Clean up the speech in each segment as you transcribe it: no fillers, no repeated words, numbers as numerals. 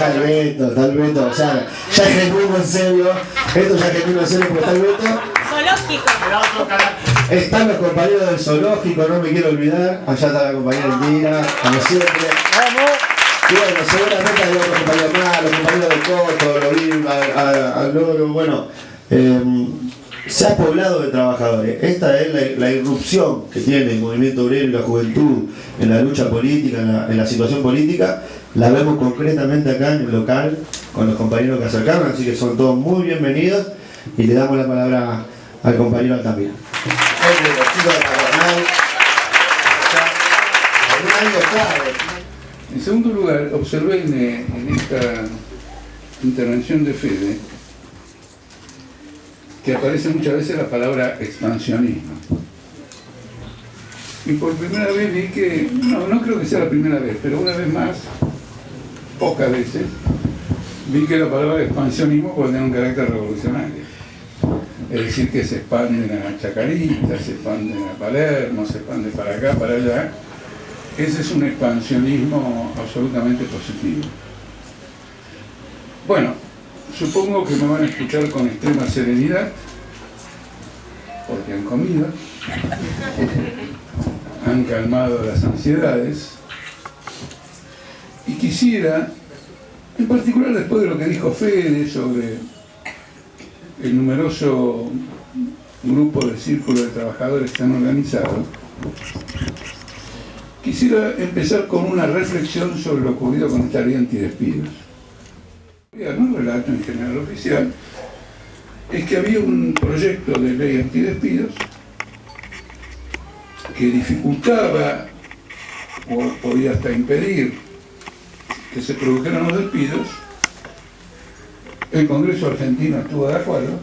está el Beto, o sea, ya es genuino en serio, esto ya es genuino en serio porque está el Beto. Zoológico. Están los compañeros del zoológico, no me quiero olvidar, allá está la compañera Indira, como siempre. Y bueno, seguramente hay otros compañeros más, los compañeros del Coto, lo vi al loro, bueno, se ha poblado de trabajadores. Esta es la irrupción que tiene el movimiento obrero y la juventud en la lucha política, en la situación política. La vemos concretamente acá en el local con los compañeros que acercaron, así que son todos muy bienvenidos y le damos la palabra al compañero Altamira. Los chicos de Patronal. En segundo lugar, observé en esta intervención de Fede que aparece muchas veces la palabra expansionismo. Y por primera vez vi que, no creo que sea la primera vez, pero una vez más, pocas veces, vi que la palabra expansionismo puede tener un carácter revolucionario. Es decir, que se expanden a Chacarita, se expanden a Palermo, se expanden para acá, para allá. Ese es un expansionismo absolutamente positivo. Bueno, supongo que me van a escuchar con extrema serenidad, porque han comido, han calmado las ansiedades, y quisiera, en particular después de lo que dijo Fede sobre el numeroso grupo de círculo de trabajadores que han organizado, quisiera empezar con una reflexión sobre lo ocurrido con esta ley antidespidos. El relato en general oficial es que había un proyecto de ley antidespidos que dificultaba o podía hasta impedir que se produjeran los despidos. El Congreso argentino estuvo de acuerdo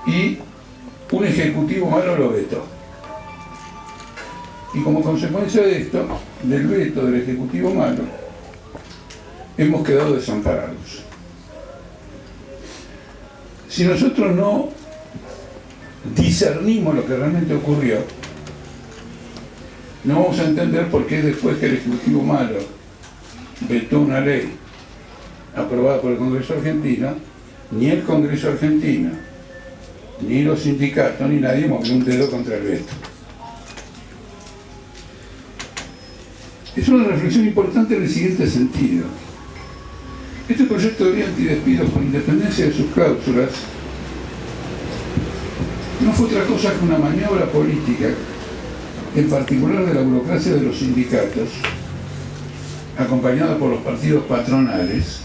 y un ejecutivo malo lo vetó. Y como consecuencia de esto, del veto del ejecutivo malo, hemos quedado desamparados. Si nosotros no discernimos lo que realmente ocurrió, no vamos a entender por qué después que el ejecutivo malo vetó una ley aprobada por el Congreso argentino, ni el Congreso argentino, ni los sindicatos, ni nadie movió un dedo contra el veto. Es una reflexión importante en el siguiente sentido. Este proyecto de ley antidespidos, con independencia de sus cláusulas, no fue otra cosa que una maniobra política, en particular de la burocracia de los sindicatos, acompañada por los partidos patronales,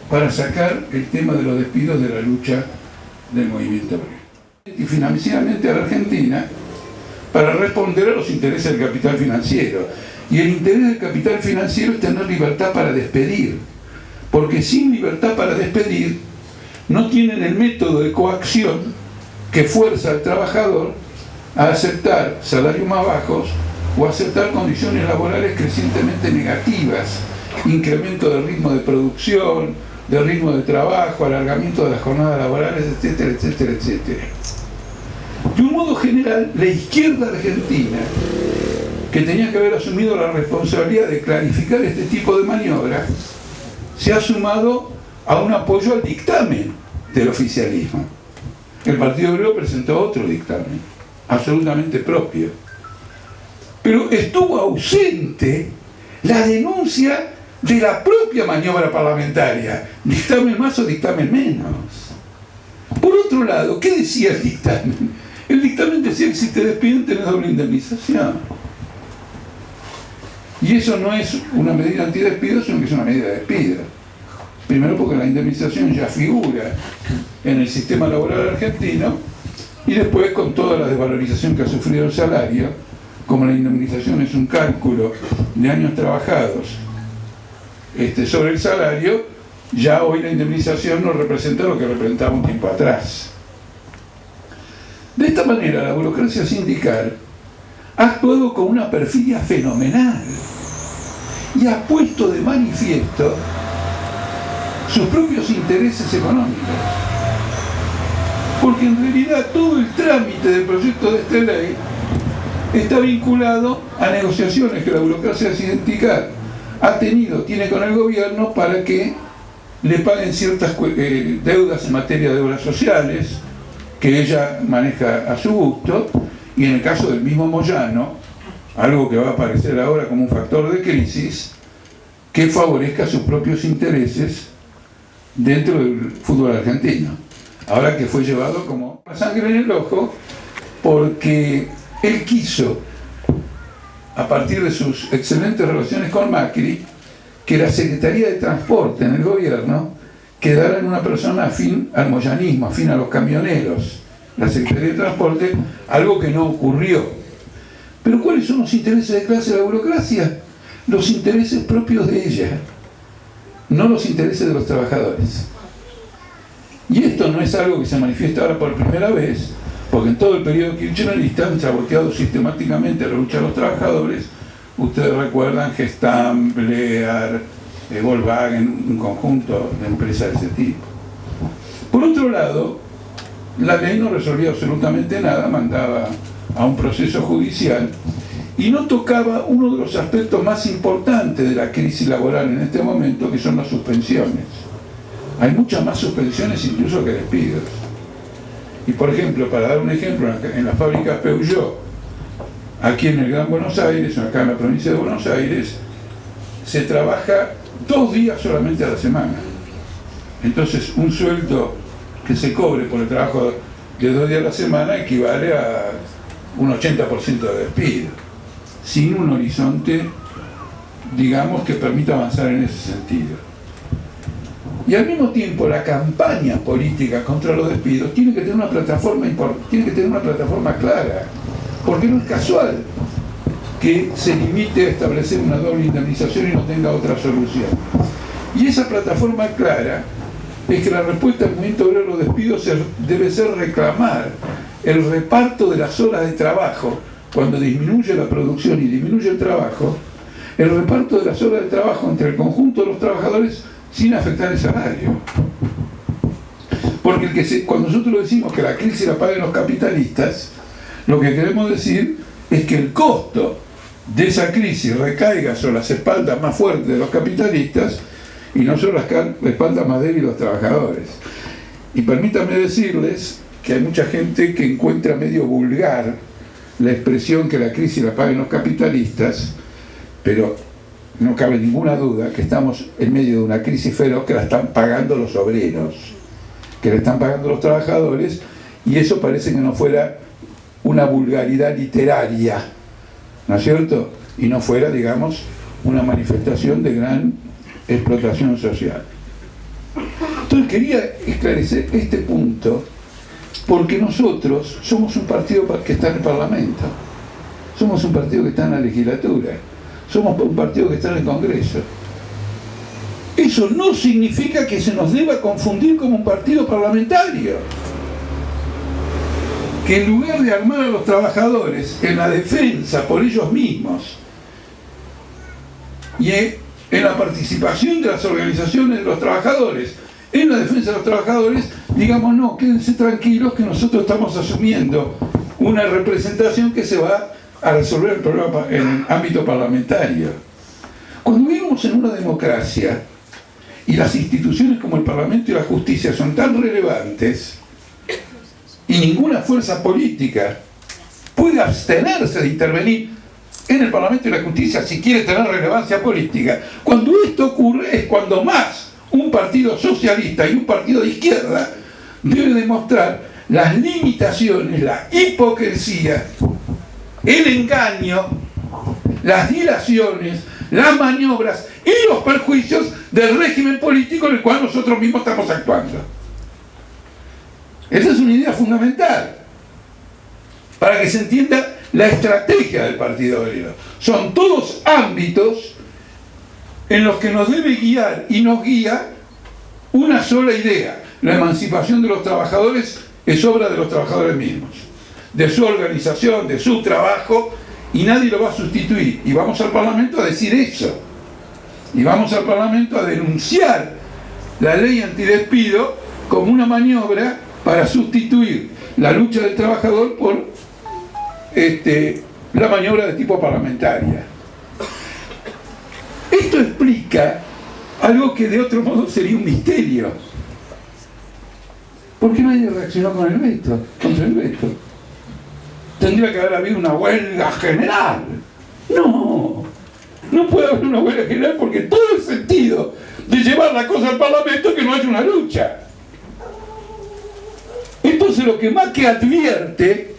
para sacar el tema de los despidos de la lucha del movimiento obrero. Y financieramente a la Argentina, para responder a los intereses del capital financiero. Y el interés del capital financiero es tener libertad para despedir, porque sin libertad para despedir no tienen el método de coacción que fuerza al trabajador a aceptar salarios más bajos o aceptar condiciones laborales crecientemente negativas, incremento del ritmo de producción, del ritmo de trabajo, alargamiento de las jornadas laborales, etcétera, etcétera, etcétera. De un modo general, la izquierda argentina, que tenía que haber asumido la responsabilidad de clarificar este tipo de maniobras, se ha sumado a un apoyo al dictamen del oficialismo. El Partido Obrero presentó otro dictamen, absolutamente propio. Pero estuvo ausente la denuncia de la propia maniobra parlamentaria, dictamen más o dictamen menos. Por otro lado, ¿qué decía el dictamen? El dictamen decía que si te despiden tenés doble indemnización. Y eso no es una medida antidespido, sino que es una medida de despido. Primero porque la indemnización ya figura en el sistema laboral argentino, y después con toda la desvalorización que ha sufrido el salario, como la indemnización es un cálculo de años trabajados sobre el salario, ya hoy la indemnización no representa lo que representaba un tiempo atrás. De esta manera, la burocracia sindical ha actuado con una perfidia fenomenal y ha puesto de manifiesto sus propios intereses económicos. Porque en realidad todo el trámite del proyecto de esta ley está vinculado a negociaciones que la burocracia sindical tiene con el gobierno para que le paguen ciertas deudas en materia de obras sociales, que ella maneja a su gusto, y en el caso del mismo Moyano, algo que va a aparecer ahora como un factor de crisis, que favorezca sus propios intereses dentro del fútbol argentino. Ahora que fue llevado como sangre en el ojo, porque él quiso, a partir de sus excelentes relaciones con Macri, que la Secretaría de Transporte en el gobierno quedara en una persona afín al moyanismo, afín a los camioneros, la Secretaría de Transporte, algo que no ocurrió. Pero ¿cuáles son los intereses de clase de la burocracia? Los intereses propios de ella, no los intereses de los trabajadores. Y esto no es algo que se manifiesta ahora por primera vez, porque en todo el periodo kirchnerista han saboteado sistemáticamente la lucha de los trabajadores. Ustedes recuerdan Gestamp, Lear, Volkswagen, un conjunto de empresas de ese tipo. Por otro lado, la ley no resolvía absolutamente nada, mandaba a un proceso judicial y no tocaba uno de los aspectos más importantes de la crisis laboral en este momento, que son las suspensiones. Hay muchas más suspensiones incluso que despidos. Y por ejemplo, para dar un ejemplo, en las fábricas Peugeot, aquí en el Gran Buenos Aires, o acá en la provincia de Buenos Aires, se trabaja 2 días solamente a la semana. Entonces, un sueldo que se cobre por el trabajo de 2 días a la semana equivale a un 80% de despido, sin un horizonte, digamos, que permita avanzar en ese sentido. Y al mismo tiempo, la campaña política contra los despidos tiene que tener una plataforma clara, porque no es casual que se limite a establecer una doble indemnización y no tenga otra solución. Y esa plataforma clara es que la respuesta al movimiento obrero a los despidos debe ser reclamar el reparto de las horas de trabajo. Cuando disminuye la producción y disminuye el trabajo, el reparto de las horas de trabajo entre el conjunto de los trabajadores sin afectar el salario. Porque cuando nosotros decimos que la crisis la paguen los capitalistas, lo que queremos decir es que el costo de esa crisis recaiga sobre las espaldas más fuertes de los capitalistas y no sobre las espaldas más débiles de los trabajadores. Y permítanme decirles que hay mucha gente que encuentra medio vulgar la expresión que la crisis la paguen los capitalistas, pero no cabe ninguna duda que estamos en medio de una crisis feroz que la están pagando los obreros, que la están pagando los trabajadores, y eso parece que no fuera una vulgaridad literaria, ¿no es cierto? Y no fuera, digamos, una manifestación de gran explotación social. Entonces quería esclarecer este punto, porque nosotros somos un partido que está en el Parlamento, somos un partido que está en la legislatura, somos un partido que está en el Congreso. Eso no significa que se nos deba confundir como un partido parlamentario, que en lugar de armar a los trabajadores en la defensa por ellos mismos y en la participación de las organizaciones de los trabajadores en la defensa de los trabajadores, digamos, no, quédense tranquilos que nosotros estamos asumiendo una representación que se va a resolver el problema en el ámbito parlamentario. Cuando vivimos en una democracia y las instituciones como el Parlamento y la justicia son tan relevantes y ninguna fuerza política puede abstenerse de intervenir en el Parlamento y la justicia si quiere tener relevancia política, cuando esto ocurre es cuando más un partido socialista y un partido de izquierda debe demostrar las limitaciones, la hipocresía, el engaño, las dilaciones, las maniobras y los perjuicios del régimen político en el cual nosotros mismos estamos actuando. Esa es una idea fundamental para que se entienda la estrategia del Partido Obrero. Son todos ámbitos en los que nos debe guiar y nos guía una sola idea: la emancipación de los trabajadores es obra de los trabajadores mismos, de su organización, de su trabajo, y nadie lo va a sustituir. Y vamos al Parlamento a decir eso, y vamos al Parlamento a denunciar la ley antidespido como una maniobra para sustituir la lucha del trabajador por la maniobra de tipo parlamentaria. Esto explica algo que de otro modo sería un misterio. ¿Por qué nadie reaccionó con el veto, contra el veto? Tendría que haber habido una huelga general. No puede haber una huelga general porque todo el sentido de llevar la cosa al Parlamento es que no haya una lucha. Entonces lo que más que advierte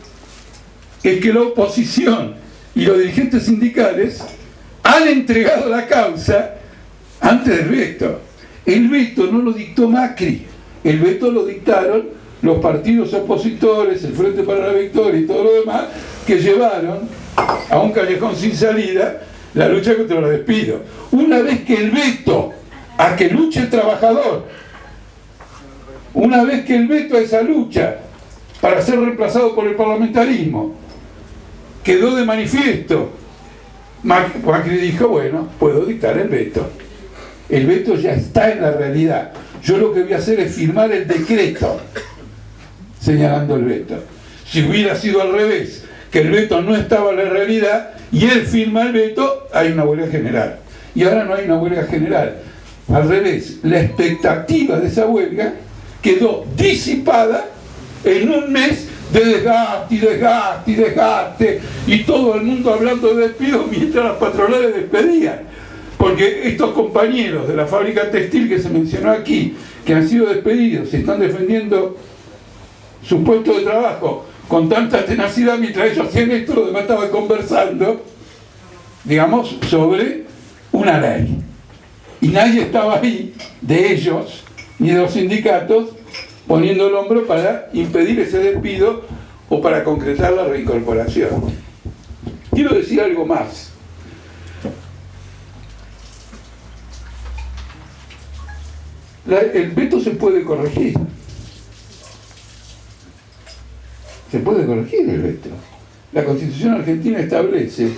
es que la oposición y los dirigentes sindicales han entregado la causa antes del veto. El veto no lo dictó Macri, el veto lo dictaron los partidos opositores, el Frente para la Victoria y todo lo demás, que llevaron a un callejón sin salida la lucha contra los despidos. Una vez que el veto a que luche el trabajador, una vez que el veto a esa lucha para ser reemplazado por el parlamentarismo quedó de manifiesto, Macri dijo, bueno, puedo dictar el veto. El veto ya está en la realidad. Yo lo que voy a hacer es firmar el decreto señalando el veto. Si hubiera sido al revés, que el veto no estaba en la realidad y él firma el veto, hay una huelga general. Y ahora no hay una huelga general. Al revés, la expectativa de esa huelga quedó disipada en un mes de desgaste y todo el mundo hablando de despidos mientras las patronales despedían. Porque estos compañeros de la fábrica textil que se mencionó aquí, que han sido despedidos y están defendiendo su puesto de trabajo con tanta tenacidad, mientras ellos hacían esto, los demás estaban conversando, digamos, sobre una ley. Y nadie estaba ahí, de ellos, ni de los sindicatos, poniendo el hombro para impedir ese despido o para concretar la reincorporación. Quiero decir algo más. El veto se puede corregir. Se puede corregir el veto. La Constitución argentina establece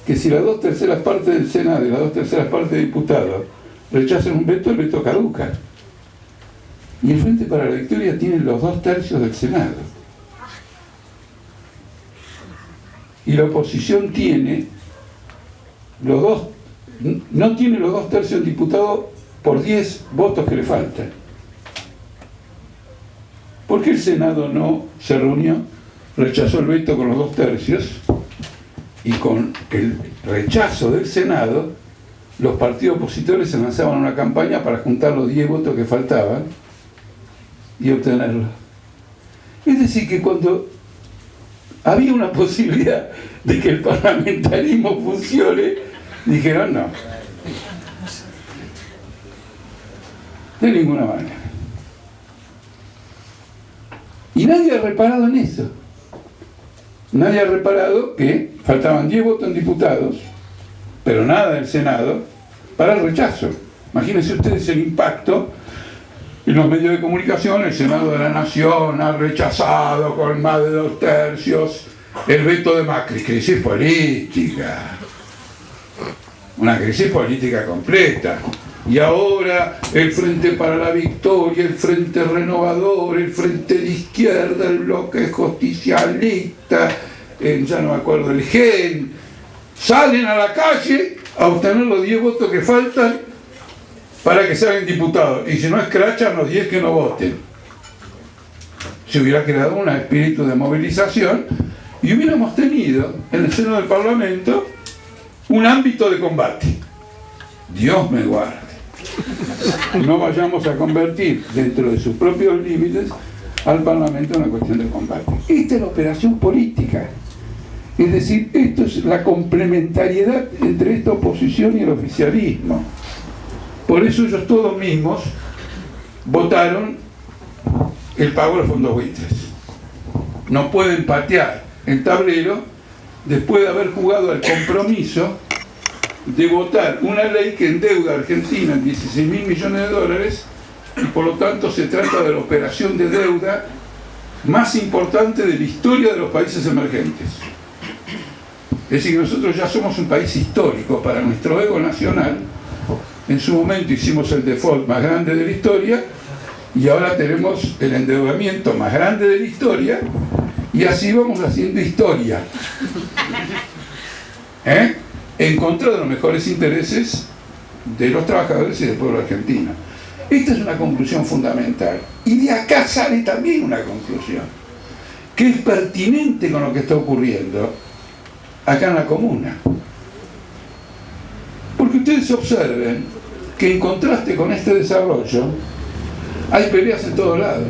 que si las 2/3 partes del Senado y las 2/3 partes de diputados rechazan un veto, el veto caduca. Y el Frente para la Victoria tiene los 2/3 del Senado. Y la oposición tiene no tiene los 2/3 del diputado por 10 votos que le faltan. ¿Por qué el Senado no se reunió, rechazó el veto con los 2/3 y con el rechazo del Senado los partidos opositores se lanzaban a una campaña para juntar los 10 votos que faltaban y obtenerlo? Es decir, que cuando había una posibilidad de que el parlamentarismo funcione, dijeron no, de ninguna manera. Y nadie ha reparado en eso. Nadie ha reparado que faltaban 10 votos en diputados, pero nada del Senado, para el rechazo. Imagínense ustedes el impacto en los medios de comunicación. El Senado de la Nación ha rechazado con más de 2/3 el veto de Macri. Crisis política. Una crisis política completa. Y ahora el Frente para la Victoria, el Frente Renovador, el Frente de Izquierda, el Bloque Justicialista, ya no me acuerdo, el GEN, salen a la calle a obtener los 10 votos que faltan para que salgan diputados. Y si no escrachan los 10 que no voten. Se hubiera creado un espíritu de movilización y hubiéramos tenido en el seno del Parlamento un ámbito de combate. Dios me guarde. No vayamos a convertir dentro de sus propios límites al Parlamento en una cuestión de combate. Esta es la operación política. Es decir, esto es la complementariedad entre esta oposición y el oficialismo. Por eso ellos todos mismos votaron el pago de los fondos buitres. No pueden patear el tablero después de haber jugado al compromiso de votar una ley que endeuda a Argentina en 16.000 millones de dólares y por lo tanto se trata de la operación de deuda más importante de la historia de los países emergentes. Es decir, nosotros ya somos un país histórico para nuestro ego nacional. En su momento hicimos el default más grande de la historia y ahora tenemos el endeudamiento más grande de la historia y así vamos haciendo historia. En contra de los mejores intereses de los trabajadores y del pueblo argentino. Esta es una conclusión fundamental. Y de acá sale también una conclusión, que es pertinente con lo que está ocurriendo acá en la comuna. Porque ustedes observen que en contraste con este desarrollo, hay peleas en todos lados.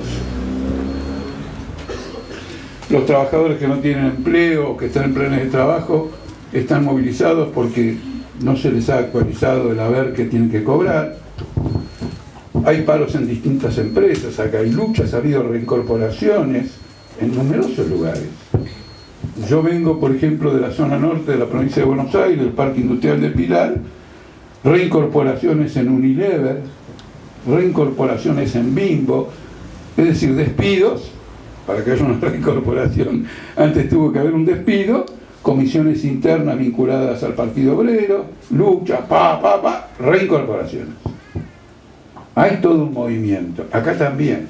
Los trabajadores que no tienen empleo o que están en planes de trabajo están movilizados porque no se les ha actualizado el haber que tienen que cobrar. Hay paros en distintas empresas, acá hay luchas, ha habido reincorporaciones en numerosos lugares. Yo vengo, por ejemplo, de la zona norte de la provincia de Buenos Aires, del Parque Industrial de Pilar, reincorporaciones en Unilever, reincorporaciones en Bimbo, es decir, despidos, para que haya una reincorporación, antes tuvo que haber un despido, comisiones internas vinculadas al Partido Obrero, lucha, reincorporaciones. Hay todo un movimiento, acá también.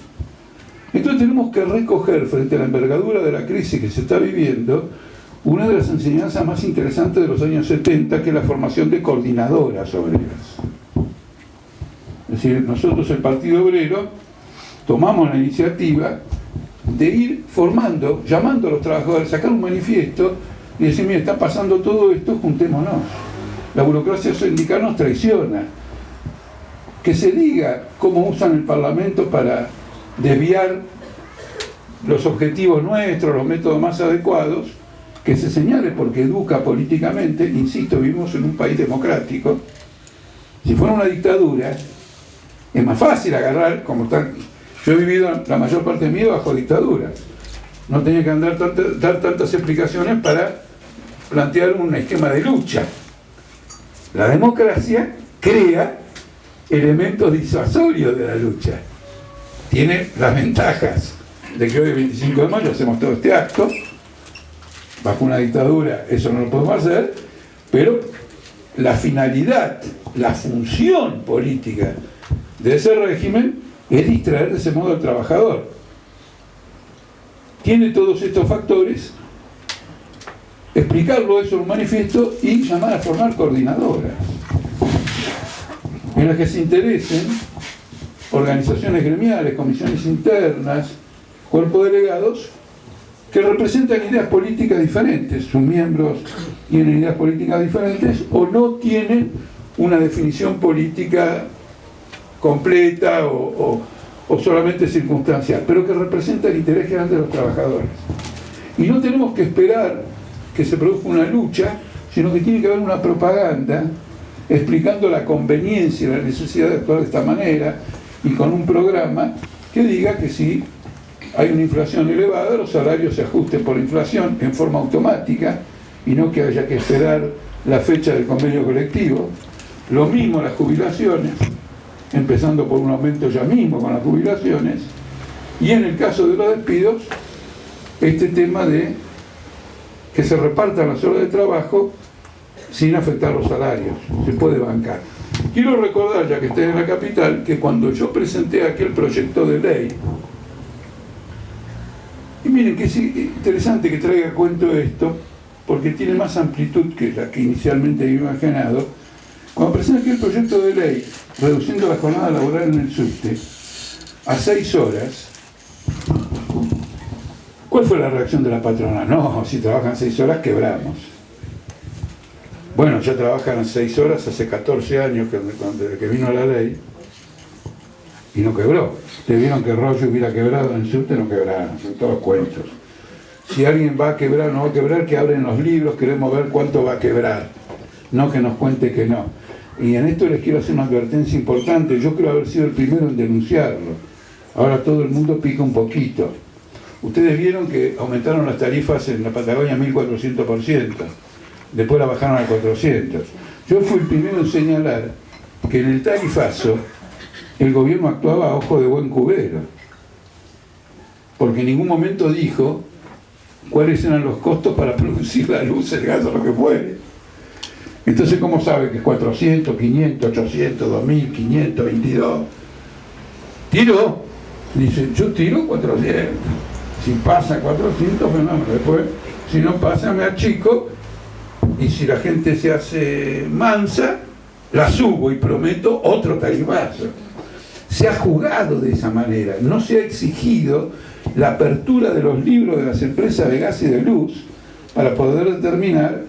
Entonces tenemos que recoger, frente a la envergadura de la crisis que se está viviendo, una de las enseñanzas más interesantes de los años 70, que es la formación de coordinadoras obreras. Es decir, nosotros, el Partido Obrero, tomamos la iniciativa de ir formando, llamando a los trabajadores, sacar un manifiesto y decir, mira, está pasando todo esto, juntémonos. La burocracia sindical nos traiciona. Que se diga cómo usan el Parlamento para desviar los objetivos nuestros, los métodos más adecuados, que se señale porque educa políticamente. Insisto, vivimos en un país democrático. Si fuera una dictadura, es más fácil agarrar, como están. Yo he vivido la mayor parte de mi vida bajo dictadura. No tenía que dar tantas explicaciones para plantear un esquema de lucha. La democracia crea elementos disuasorios de la lucha. Tiene las ventajas de que hoy, el 25 de mayo, hacemos todo este acto. Bajo una dictadura eso no lo podemos hacer, pero la finalidad, la función política de ese régimen es distraer de ese modo al trabajador. Tiene todos estos factores, explicarlo eso en un manifiesto y llamar a formar coordinadoras en las que se interesen organizaciones gremiales, comisiones internas, cuerpos delegados que representan ideas políticas diferentes. Sus miembros tienen ideas políticas diferentes o no tienen una definición política completa o solamente circunstancial, pero que representa el interés general de los trabajadores. Y no tenemos que esperar que se produzca una lucha, sino que tiene que haber una propaganda explicando la conveniencia y la necesidad de actuar de esta manera y con un programa que diga que si hay una inflación elevada, los salarios se ajusten por la inflación en forma automática y no que haya que esperar la fecha del convenio colectivo. Lo mismo las jubilaciones, empezando por un aumento ya mismo con las jubilaciones, y en el caso de los despidos, este tema de que se repartan las horas de trabajo sin afectar los salarios, se puede bancar. Quiero recordar, ya que estoy en la capital, que cuando yo presenté aquel proyecto de ley, y miren que es interesante que traiga a cuento esto, porque tiene más amplitud que la que inicialmente había imaginado. Cuando presenté aquel proyecto de ley, reduciendo la jornada laboral en el subte a 6 horas, ¿cuál fue la reacción de la patrona? No, si trabajan 6 horas quebramos. Bueno, ya trabajan 6 horas hace 14 años desde que vino la ley y no quebró. Ustedes vieron que Rollo hubiera quebrado en el subte, no quebraron, son todos cuentos. Si alguien va a quebrar o no va a quebrar, que abren los libros, queremos ver cuánto va a quebrar, no que nos cuente que no. Y en esto les quiero hacer una advertencia importante. Yo creo haber sido el primero en denunciarlo. Ahora todo el mundo pica un poquito. Ustedes vieron que aumentaron las tarifas en la Patagonia 1400%. Después la bajaron a 400. Yo fui el primero en señalar que en el tarifazo el gobierno actuaba a ojo de buen cubero. Porque en ningún momento dijo cuáles eran los costos para producir la luz, el gas o lo que fuere. Entonces, ¿cómo sabe que es 400, 500, 800, 2000, 522? Tiró. Dice, yo tiro 400. Si pasa 400, fenómeno. Después, si no pasa, me achico. Y si la gente se hace mansa, la subo y prometo otro tarifazo. Se ha jugado de esa manera, no se ha exigido la apertura de los libros de las empresas de gas y de luz para poder determinar,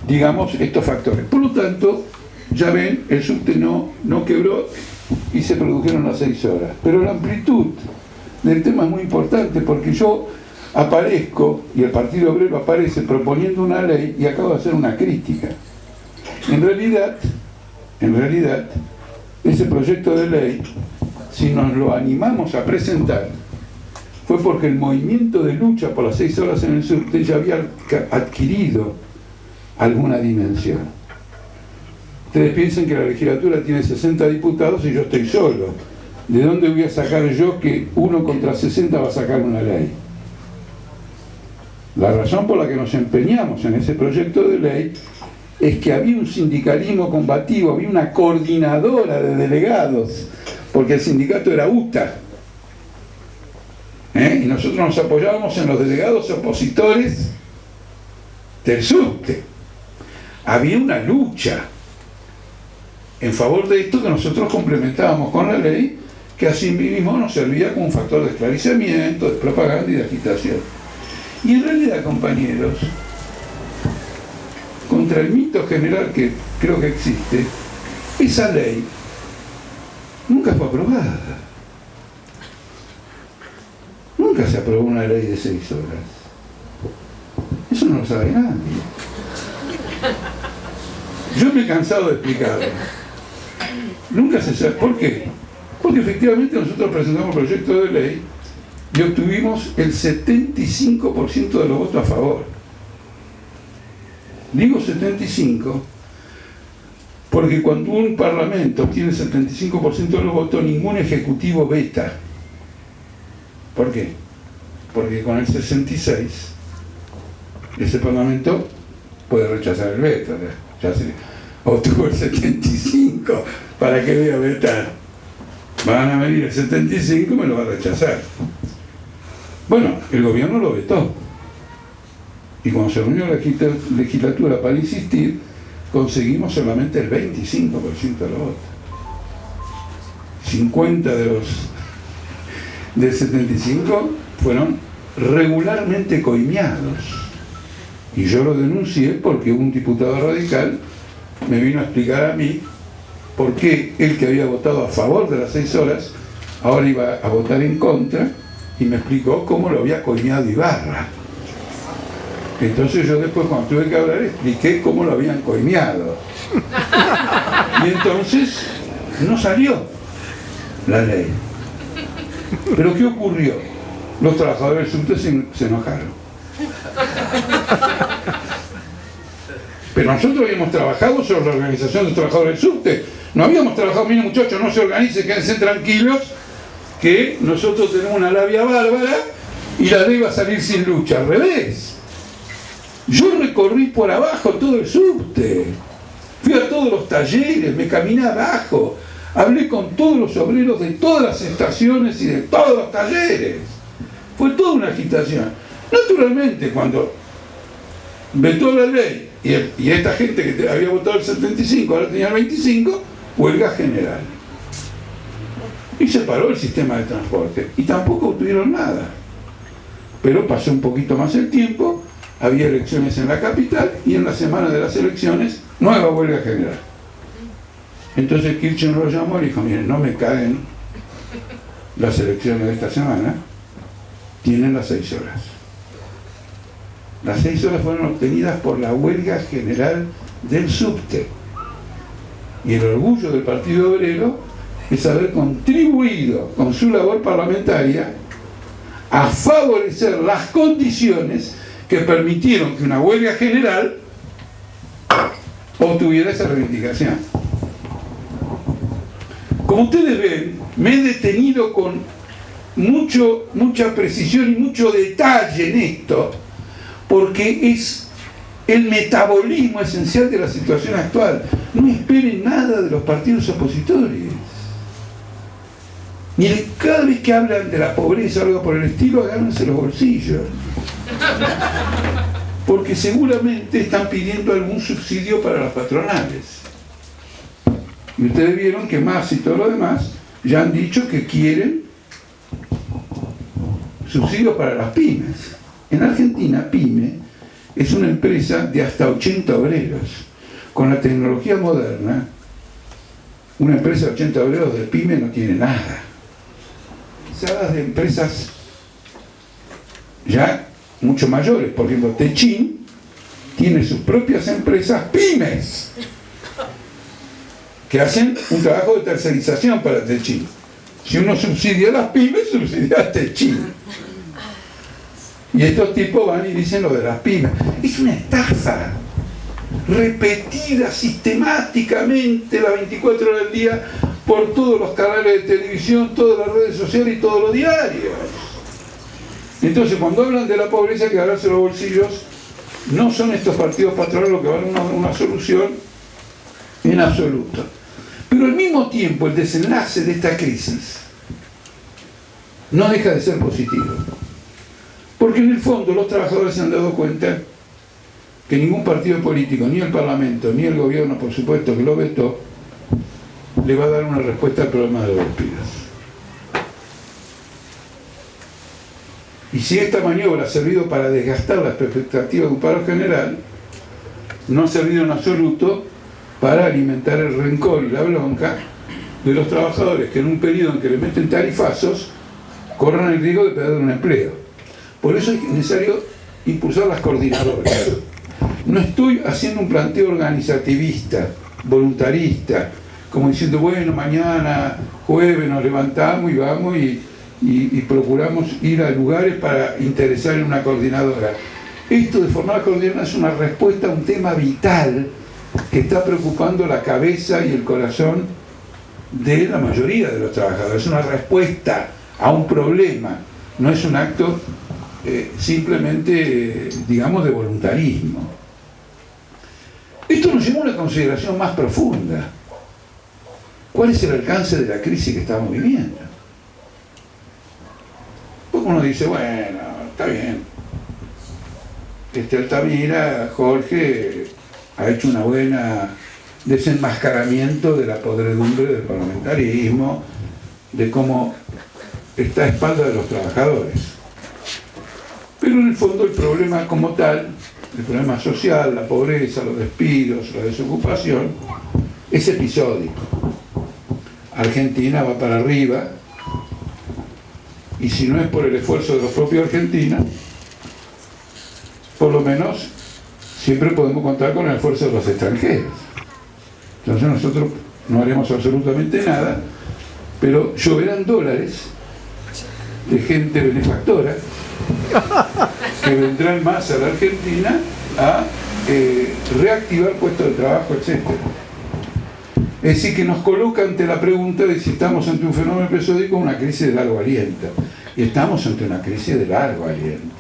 digamos, estos factores. Por lo tanto, ya ven, el subte no quebró y se produjeron las 6 horas. Pero la amplitud del tema es muy importante, porque yo aparezco, y el Partido Obrero aparece proponiendo una ley y acabo de hacer una crítica. En realidad, ese proyecto de ley, si nos lo animamos a presentar, fue porque el movimiento de lucha por las 6 horas en el subte ya había adquirido alguna dimensión. Ustedes piensan que la legislatura tiene 60 diputados y yo estoy solo. ¿De dónde voy a sacar yo que 1 contra 60 va a sacar una ley? La razón por la que nos empeñamos en ese proyecto de ley es que había un sindicalismo combativo, había una coordinadora de delegados, porque el sindicato era UTA. Y nosotros nos apoyábamos en los delegados opositores del subte. Había una lucha en favor de esto que nosotros complementábamos con la ley, que así mismo nos servía como un factor de esclarecimiento, de propaganda y de agitación. Y en realidad, compañeros, contra el mito general que creo que existe, esa ley nunca fue aprobada. Nunca se aprobó una ley de 6 horas. Eso no lo sabe nadie. Yo me he cansado de explicarlo. Nunca se sabe. ¿Por qué? Porque efectivamente nosotros presentamos el proyecto de ley y obtuvimos el 75% de los votos a favor. Digo 75 porque cuando un parlamento obtiene el 75% de los votos, ningún ejecutivo veta. ¿Por qué? Porque con el 66 ese parlamento puede rechazar el veto. Ya se obtuvo el 75, ¿para qué voy a vetar? Van a venir el 75 y me lo va a rechazar. Bueno, el gobierno lo vetó. Y cuando se reunió la legislatura para insistir, conseguimos solamente el 25% de los votos. 50 del 75 fueron regularmente coimeados. Y yo lo denuncié porque un diputado radical me vino a explicar a mí por qué él, que había votado a favor de las 6 horas, ahora iba a votar en contra, y me explicó cómo lo había coimeado Ibarra. Entonces yo después, cuando tuve que hablar, expliqué cómo lo habían coimeado. Y entonces no salió la ley. ¿Pero qué ocurrió? Los trabajadores del subte se enojaron. Pero nosotros habíamos trabajado sobre la organización de los trabajadores del subte. No habíamos trabajado, miren muchachos, no se organicen, quédense tranquilos, que nosotros tenemos una labia bárbara y la ley va a salir sin lucha. Al revés. Yo recorrí por abajo todo el subte, fui a todos los talleres, me caminé abajo, hablé con todos los obreros de todas las estaciones y de todos los talleres. Fue toda una agitación. Naturalmente, cuando vetó la ley y esta gente que había votado el 75, ahora tenía el 25, huelga general. Y se paró el sistema de transporte. Y tampoco obtuvieron nada. Pero pasó un poquito más el tiempo, había elecciones en la capital y en la semana de las elecciones, nueva huelga general. Entonces Kirchner lo llamó y dijo, miren, no me caen las elecciones de esta semana, tienen las 6 horas. Las 6 horas fueron obtenidas por la huelga general del subte. Y el orgullo del Partido Obrero es haber contribuido con su labor parlamentaria a favorecer las condiciones que permitieron que una huelga general obtuviera esa reivindicación. Como ustedes ven, me he detenido con mucha precisión y mucho detalle en esto, porque es el metabolismo esencial de la situación actual. No esperen nada de los partidos opositores. Ni cada vez que hablan de la pobreza o algo por el estilo, agárrense los bolsillos. Porque seguramente están pidiendo algún subsidio para las patronales. Y ustedes vieron que Massa y todo lo demás ya han dicho que quieren subsidios para las pymes. En Argentina, pyme es una empresa de hasta 80 obreros. Con la tecnología moderna, una empresa de 80 obreros de pyme no tiene nada. Pisadas de empresas ya mucho mayores. Por ejemplo, Techin tiene sus propias empresas pymes que hacen un trabajo de tercerización para Techin. Si uno subsidia a las pymes, subsidia a Techin. Y estos tipos van y dicen lo de las pymes. Es una estafa repetida sistemáticamente las 24 horas del día por todos los canales de televisión, todas las redes sociales y todos los diarios. Entonces, cuando hablan de la pobreza, que agarrarse los bolsillos, no son estos partidos patronales los que van a una solución en absoluto. Pero al mismo tiempo, el desenlace de esta crisis no deja de ser positivo. Porque en el fondo los trabajadores se han dado cuenta que ningún partido político, ni el Parlamento, ni el gobierno, por supuesto, que lo vetó, le va a dar una respuesta al problema de los despidos. Y si esta maniobra ha servido para desgastar las expectativas de un paro general, no ha servido en absoluto para alimentar el rencor y la bronca de los trabajadores que en un periodo en que le meten tarifazos corran el riesgo de perder un empleo. Por eso es necesario impulsar las coordinadoras. No estoy haciendo un planteo organizativista, voluntarista, como diciendo, bueno, mañana, jueves, nos levantamos y vamos y procuramos ir a lugares para interesar en una coordinadora. Esto de formar coordinadora es una respuesta a un tema vital que está preocupando la cabeza y el corazón de la mayoría de los trabajadores. Es una respuesta a un problema, no es un acto simplemente, digamos, de voluntarismo. Esto nos lleva a una consideración más profunda. ¿Cuál es el alcance de la crisis que estamos viviendo? Porque uno dice, bueno, está bien. Altamira, Jorge, ha hecho una buena desenmascaramiento de la podredumbre del parlamentarismo, de cómo está a espaldas de los trabajadores. Pero en el fondo el problema como tal, el problema social, la pobreza, los despidos, la desocupación, es episódico. Argentina va para arriba, y si no es por el esfuerzo de los propios argentinos, por lo menos siempre podemos contar con el esfuerzo de los extranjeros. Entonces nosotros no haremos absolutamente nada, pero lloverán dólares de gente benefactora que vendrán más a la Argentina a reactivar puestos de trabajo, etc. Es decir, que nos coloca ante la pregunta de si estamos ante un fenómeno episódico o una crisis de largo aliento. Y estamos ante una crisis de largo aliento.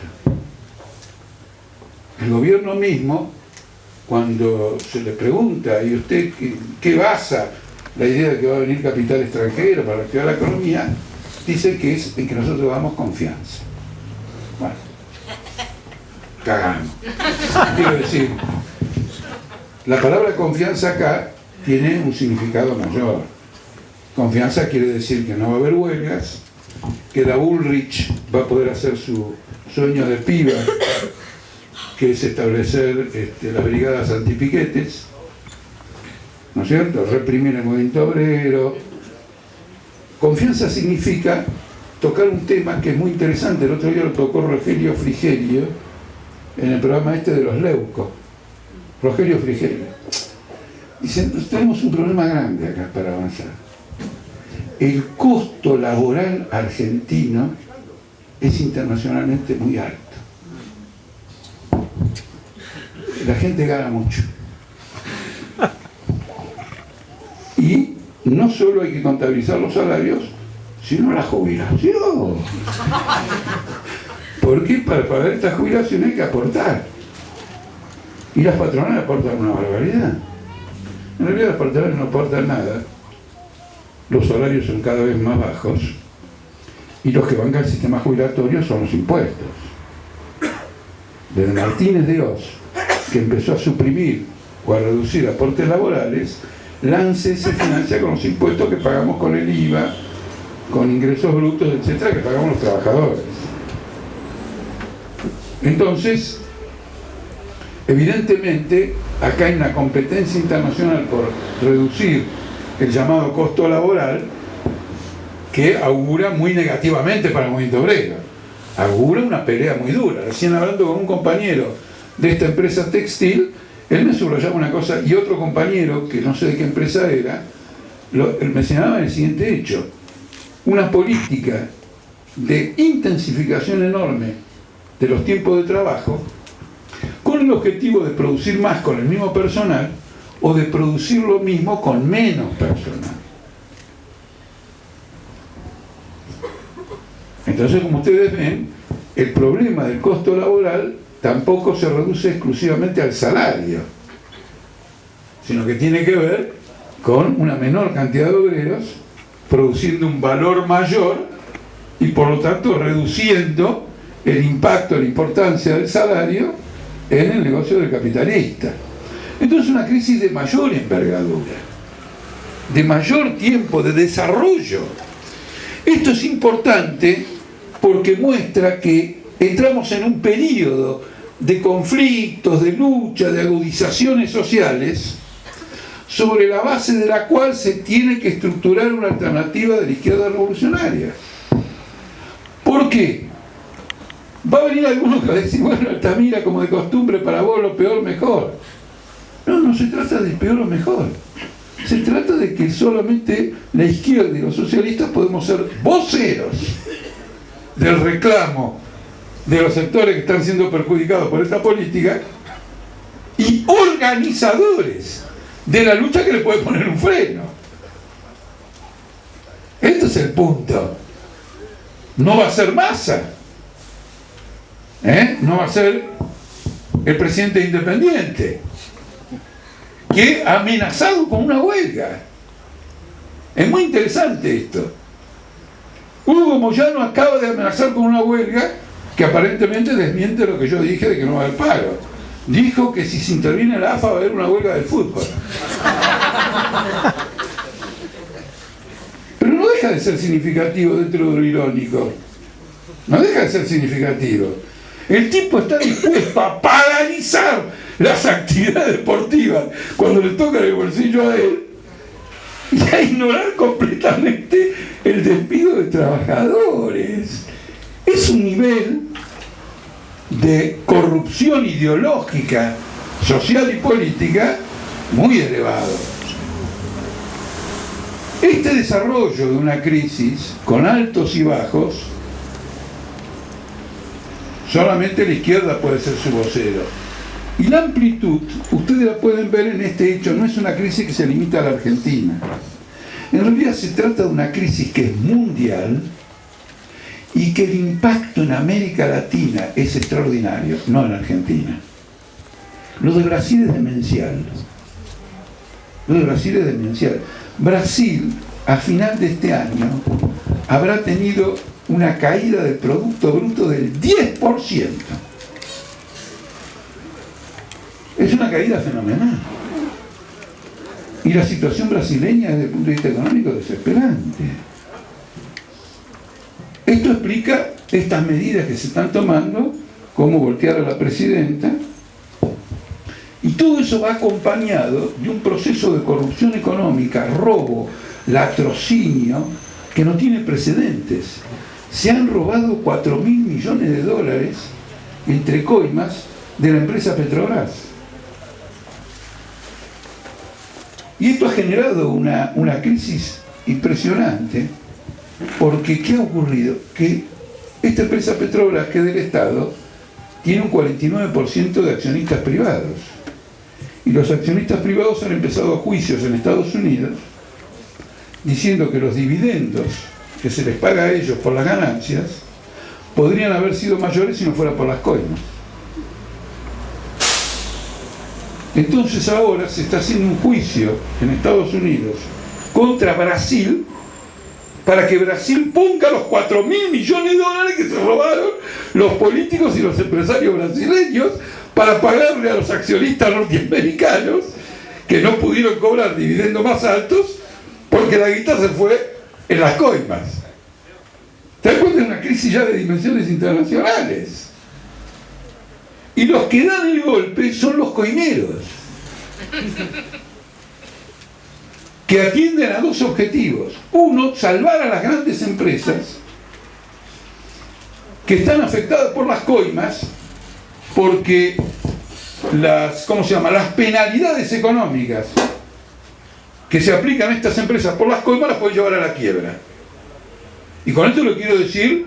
El gobierno mismo, cuando se le pregunta, ¿y usted qué basa la idea de que va a venir capital extranjero para reactivar la economía? Dice que es en que nosotros damos confianza. Bueno, cagamos. Quiero decir, la palabra confianza acá tiene un significado mayor. Confianza quiere decir que no va a haber huelgas, que la Bullrich va a poder hacer su sueño de piba, que es establecer las brigadas antipiquetes, ¿no es cierto? Reprimir el movimiento obrero. Confianza significa tocar un tema que es muy interesante. El otro día lo tocó Rogelio Frigerio en el programa de los Leucos. Rogelio Frigerio. Dicen, tenemos un problema grande acá para avanzar. El costo laboral argentino es internacionalmente muy alto. La gente gana mucho. Y no solo hay que contabilizar los salarios, sino la jubilación. Porque para pagar esta jubilación hay que aportar. Y las patronales aportan una barbaridad. En realidad las patronales no aportan nada. Los salarios son cada vez más bajos. Y los que bancan el sistema jubilatorio son los impuestos. Desde Martínez de Oz, que empezó a suprimir o a reducir aportes laborales, Lance se financia con los impuestos que pagamos con el IVA, con ingresos brutos, etcétera, que pagamos los trabajadores. Entonces, evidentemente, acá hay una competencia internacional por reducir el llamado costo laboral que augura muy negativamente para el movimiento obrero. Augura una pelea muy dura. Recién hablando con un compañero de esta empresa textil, él me subrayaba una cosa, y otro compañero, que no sé de qué empresa era, me señalaba el siguiente hecho: una política de intensificación enorme de los tiempos de trabajo, con el objetivo de producir más con el mismo personal o de producir lo mismo con menos personal. Entonces, como ustedes ven, el problema del costo laboral tampoco se reduce exclusivamente al salario, sino que tiene que ver con una menor cantidad de obreros produciendo un valor mayor y por lo tanto reduciendo el impacto, la importancia del salario en el negocio del capitalista. Entonces, una crisis de mayor envergadura, de mayor tiempo, de desarrollo. Esto es importante porque muestra que entramos en un periodo de conflictos, de lucha, de agudizaciones sociales, sobre la base de la cual se tiene que estructurar una alternativa de la izquierda revolucionaria. ¿Por qué? Va a venir alguno que va a decir, bueno, Altamira, como de costumbre, para vos lo peor, mejor. No, no se trata de peor o mejor. Se trata de que solamente la izquierda y los socialistas podemos ser voceros del reclamo de los sectores que están siendo perjudicados por esta política y organizadores de la lucha que le puede poner un freno. Este es el punto. No va a ser Massa, no va a ser el presidente independiente, que ha amenazado con una huelga. Es muy interesante esto. Hugo Moyano acaba de amenazar con una huelga que aparentemente desmiente lo que yo dije de que no va a haber paro. Dijo que si se interviene la AFA va a haber una huelga del fútbol. Pero no deja de ser significativo dentro de lo irónico. No deja de ser significativo. El tipo está dispuesto a paralizar las actividades deportivas cuando le toca el bolsillo a él y a ignorar completamente el despido de trabajadores. Es un nivel de corrupción ideológica, social y política muy elevado. Este desarrollo de una crisis con altos y bajos, solamente la izquierda puede ser su vocero. Y la amplitud, ustedes la pueden ver en este hecho, no es una crisis que se limita a la Argentina. En realidad se trata de una crisis que es mundial y que el impacto en América Latina es extraordinario, no en Argentina. Lo de Brasil es demencial. Lo de Brasil es demencial. Brasil, a final de este año, habrá tenido una caída del Producto Bruto del 10%. Es una caída fenomenal. Y la situación brasileña desde el punto de vista económico es desesperante. Esto explica estas medidas que se están tomando, como voltear a la presidenta, y todo eso va acompañado de un proceso de corrupción económica, robo, latrocinio, que no tiene precedentes. Se han robado 4.000 millones de dólares entre coimas de la empresa Petrobras. Y esto ha generado una crisis impresionante, porque ¿qué ha ocurrido? Que esta empresa Petrobras, que es del Estado, tiene un 49% de accionistas privados. Y los accionistas privados han empezado juicios en Estados Unidos diciendo que los dividendos que se les paga a ellos por las ganancias podrían haber sido mayores si no fuera por las coimas. Entonces ahora se está haciendo un juicio en Estados Unidos contra Brasil para que Brasil ponga los 4.000 millones de dólares que se robaron los políticos y los empresarios brasileños para pagarle a los accionistas norteamericanos que no pudieron cobrar dividendos más altos porque la guita se fue en las coimas. ¿Te das cuenta de una crisis ya de dimensiones internacionales? Y los que dan el golpe son los coineros, que atienden a dos objetivos. Uno, salvar a las grandes empresas que están afectadas por las coimas, porque las penalidades económicas que se aplican a estas empresas por las coimas las pueden llevar a la quiebra. Y con esto lo quiero decir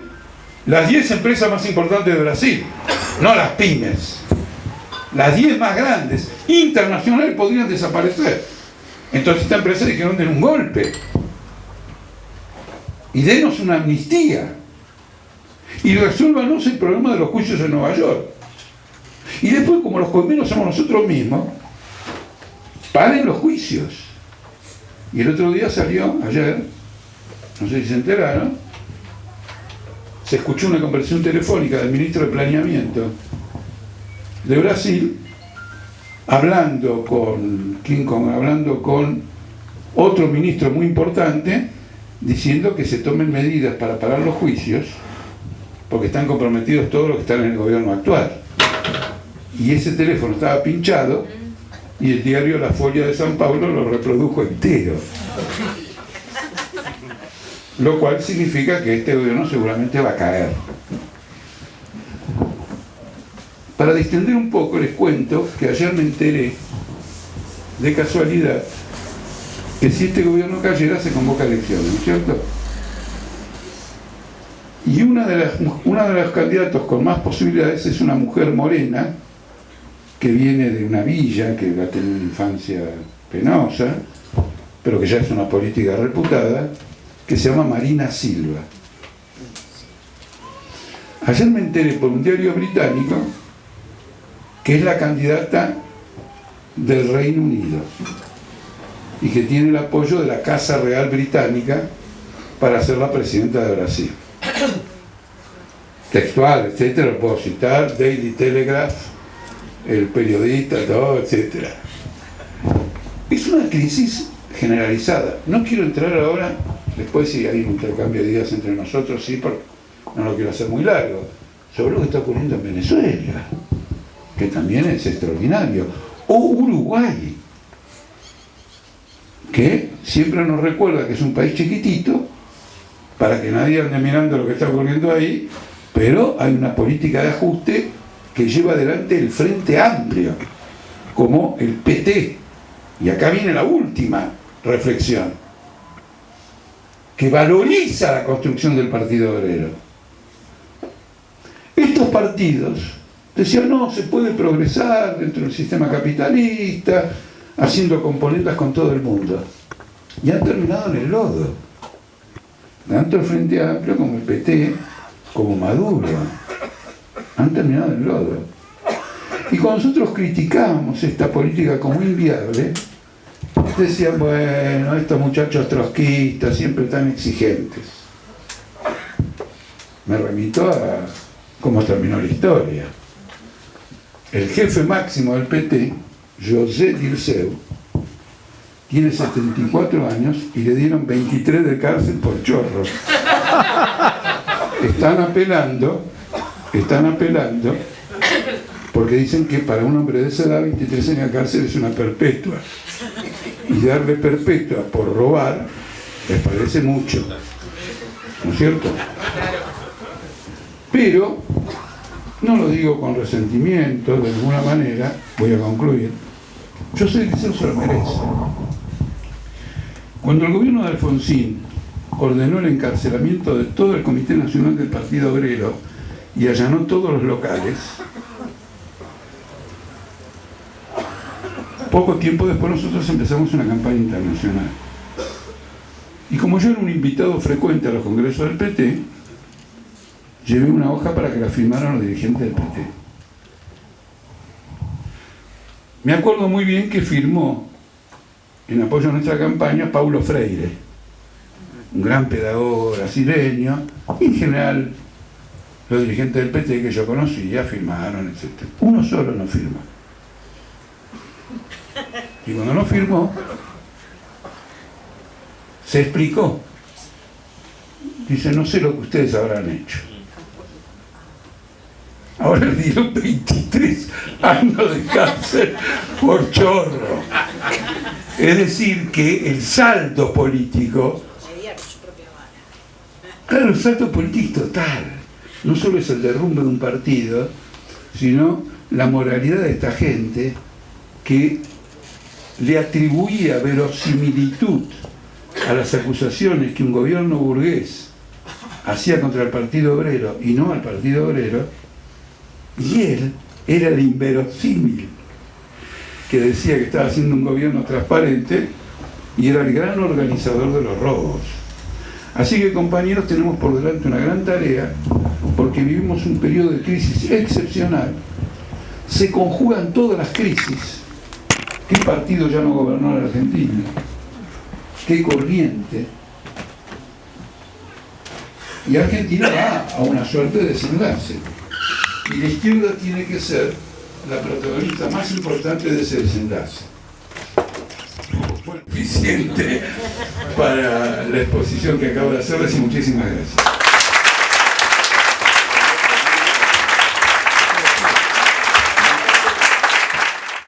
las 10 empresas más importantes de Brasil, no las pymes. Las 10 más grandes, internacionales, podrían desaparecer. Entonces esta empresa dijeron: den un golpe y denos una amnistía y resuélvanos el problema de los juicios en Nueva York. Y después, como los coimeros somos nosotros mismos, paren los juicios. Y el otro día salió, ayer, no sé si se enteraron, se escuchó una conversación telefónica del ministro de Planeamiento de Brasil hablando con otro ministro muy importante, diciendo que se tomen medidas para parar los juicios porque están comprometidos todos los que están en el gobierno actual. Y ese teléfono estaba pinchado y el diario La Folha de San Paulo lo reprodujo entero, lo cual significa que este gobierno seguramente va a caer. Para distender un poco, les cuento que ayer me enteré, de casualidad, que si este gobierno cayera se convoca elecciones, ¿no es cierto? Y una de los candidatos con más posibilidades es una mujer morena, que viene de una villa, que va a tener una infancia penosa, pero que ya es una política reputada, que se llama Marina Silva. Ayer me enteré por un diario británico que es la candidata del Reino Unido y que tiene el apoyo de la Casa Real Británica para ser la presidenta de Brasil. Textual, etcétera, lo puedo citar, Daily Telegraph, El Periodista, todo, etcétera. Es una crisis generalizada. No quiero entrar ahora, después si hay un intercambio de ideas entre nosotros, sí, porque no lo quiero hacer muy largo, sobre lo que está ocurriendo en Venezuela, que también es extraordinario, o Uruguay, que siempre nos recuerda que es un país chiquitito, para que nadie ande mirando lo que está ocurriendo ahí, pero hay una política de ajuste que lleva adelante el Frente Amplio, como el PT. Y acá viene la última reflexión, que valoriza la construcción del Partido Obrero. Estos partidos decían: no, se puede progresar dentro del sistema capitalista, haciendo componendas con todo el mundo. Y han terminado en el lodo. Tanto el Frente Amplio como el PT, como Maduro, han terminado en el lodo. Y cuando nosotros criticábamos esta política como inviable, decían: bueno, estos muchachos trotskistas siempre tan exigentes. Me remito a cómo terminó la historia. El jefe máximo del PT, José Dirceu, tiene 74 años y le dieron 23 de cárcel por chorro. Están apelando porque dicen que para un hombre de esa edad 23 años de cárcel es una perpetua, y darle perpetua por robar les parece mucho, ¿no es cierto? Pero no lo digo con resentimiento, de alguna manera, voy a concluir. Yo sé que eso se lo merece. Cuando el gobierno de Alfonsín ordenó el encarcelamiento de todo el Comité Nacional del Partido Obrero y allanó todos los locales, poco tiempo después nosotros empezamos una campaña internacional. Y como yo era un invitado frecuente a los congresos del PT, llevé una hoja para que la firmaran los dirigentes del PT. Me acuerdo muy bien que firmó, en apoyo a nuestra campaña, Paulo Freire, un gran pedagogo brasileño, y en general los dirigentes del PT que yo conocía firmaron, etc. Uno solo no firma. Y cuando no firmó, se explicó. Dice, no sé lo que ustedes habrán hecho. Ahora le dieron 23 años de cárcel por chorro. Es decir, que el salto político, claro, el salto político total, no solo es el derrumbe de un partido, sino la moralidad de esta gente que le atribuía verosimilitud a las acusaciones que un gobierno burgués hacía contra el Partido Obrero y no al Partido Obrero, y él era el inverosímil que decía que estaba haciendo un gobierno transparente y era el gran organizador de los robos. Así que, compañeros, tenemos por delante una gran tarea, porque vivimos un periodo de crisis excepcional. Se conjugan todas las crisis. ¿Qué partido ya no gobernó la Argentina? ¿Qué corriente? Y Argentina va a una suerte de desenlace. Y la izquierda tiene que ser la protagonista más importante de ese desenlace. Fue suficiente para la exposición que acabo de hacerles y muchísimas gracias.